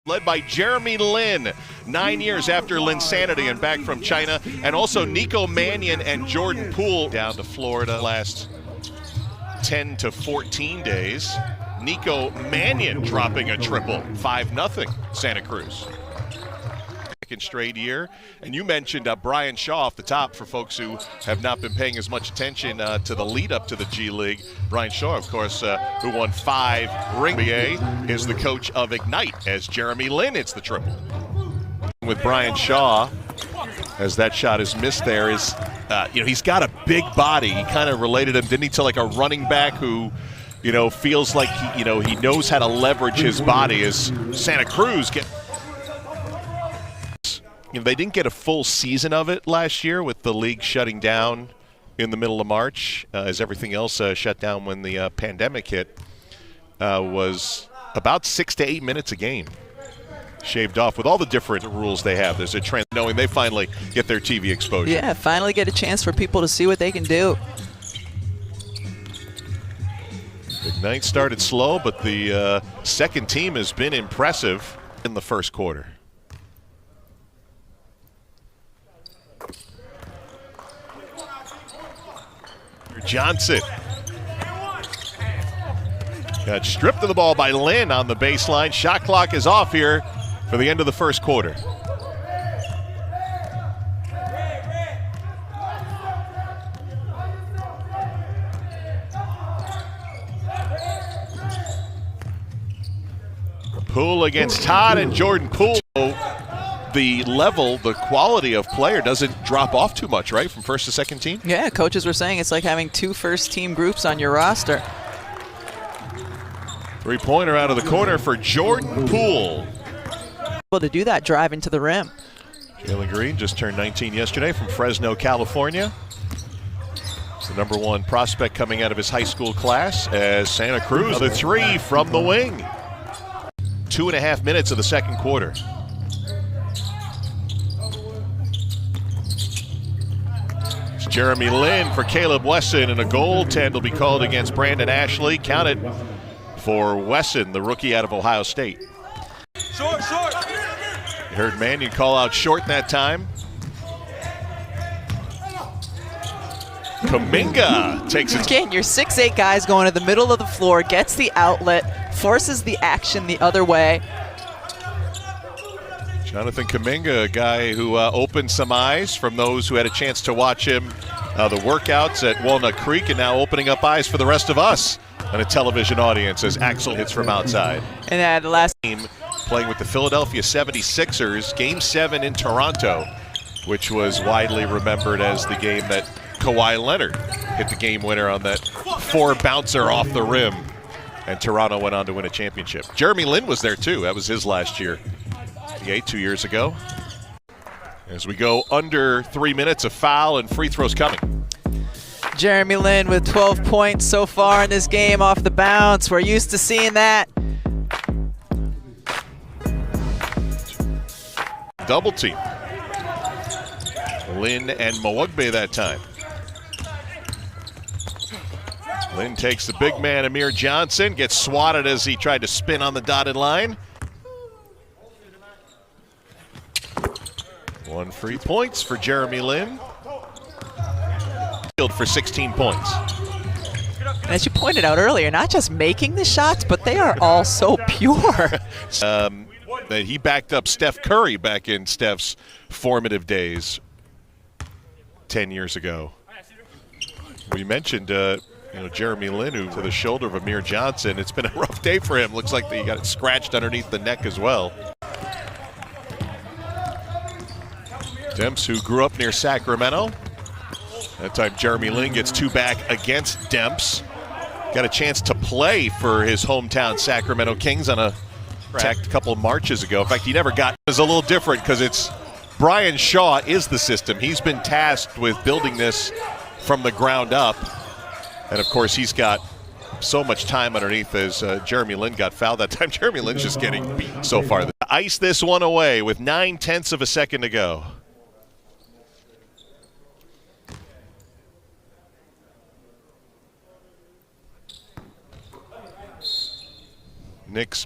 led by Jeremy Lin, 9 years after Linsanity and back from China, and also Nico Mannion and Jordan Poole down to Florida last 10 to 14 days. Nico Mannion dropping a triple, 5-0 Santa Cruz. Second straight year. And you mentioned Brian Shaw off the top for folks who have not been paying as much attention to the lead up to the G League. Brian Shaw, of course, who won 5 rings. NBA is the coach of Ignite as Jeremy Lin hits the triple. With Brian Shaw, as that shot is missed there, is he's got a big body. He kind of related him, didn't he, to like a running back who feels like he knows how to leverage his body. As Santa Cruz they didn't get a full season of it last year with the league shutting down in the middle of March, as everything else shut down when the pandemic hit. Was about 6 to 8 minutes a game, shaved off with all the different rules they have. There's a trend knowing they finally get their TV exposure. Yeah, finally get a chance for people to see what they can do. Ignite started slow, but the second team has been impressive in the first quarter. Johnson got stripped of the ball by Lin on the baseline. Shot clock is off here for the end of the first quarter. Poole against Todd, and Jordan Poole. The level, the quality of player doesn't drop off too much, right, from first to second team? Yeah, coaches were saying it's like having 2 first-team groups on your roster. Three-pointer out of the corner for Jordan Poole. Able to do that drive into the rim. Jalen Green just turned 19 yesterday from Fresno, California. He's the #1 prospect coming out of his high school class as Santa Cruz. Another 3 from the wing. 2.5 minutes of the second quarter. Jeremy Lin for Caleb Wesson, and a goaltend will be called against Brandon Ashley. Counted for Wesson, the rookie out of Ohio State. Short. You heard Mannion call out short that time. Kaminga takes it. Again, your 6'8" guys going to the middle of the floor, gets the outlet, forces the action the other way. Jonathan Kaminga, a guy who opened some eyes from those who had a chance to watch him the workouts at Walnut Creek, and now opening up eyes for the rest of us on a television audience as Axel hits from outside. And then the last game playing with the Philadelphia 76ers, Game 7 in Toronto, which was widely remembered as the game that Kawhi Leonard hit the game winner on that 4-bouncer off the rim, and Toronto went on to win a championship. Jeremy Lin was there too. That was his last year. 2 years ago. As we go under 3 minutes of foul and free throws coming. Jeremy Lin with 12 points so far in this game off the bounce. We're used to seeing that. Double team. Lin and Mwugbe that time. Lin takes the big man Amir Johnson, gets swatted as he tried to spin on the dotted line. 1 free points for Jeremy Lin. Field for 16 points. And as you pointed out earlier, not just making the shots, but they are all so pure. That he backed up Steph Curry back in Steph's formative days 10 years ago. We mentioned Jeremy Lin, who to the shoulder of Amir Johnson. It's been a rough day for him. Looks like he got it scratched underneath the neck as well. Demps, who grew up near Sacramento. That time Jeremy Lin gets 2 back against Demps. Got a chance to play for his hometown Sacramento Kings on a couple of Marches ago. In fact, he never got. It's a little different because it's Brian Shaw is the system. He's been tasked with building this from the ground up. And of course, he's got so much time underneath as Jeremy Lin got fouled that time. Jeremy Lin's just getting beat so far. Ice this one away with 9/10 of a second to go. Knicks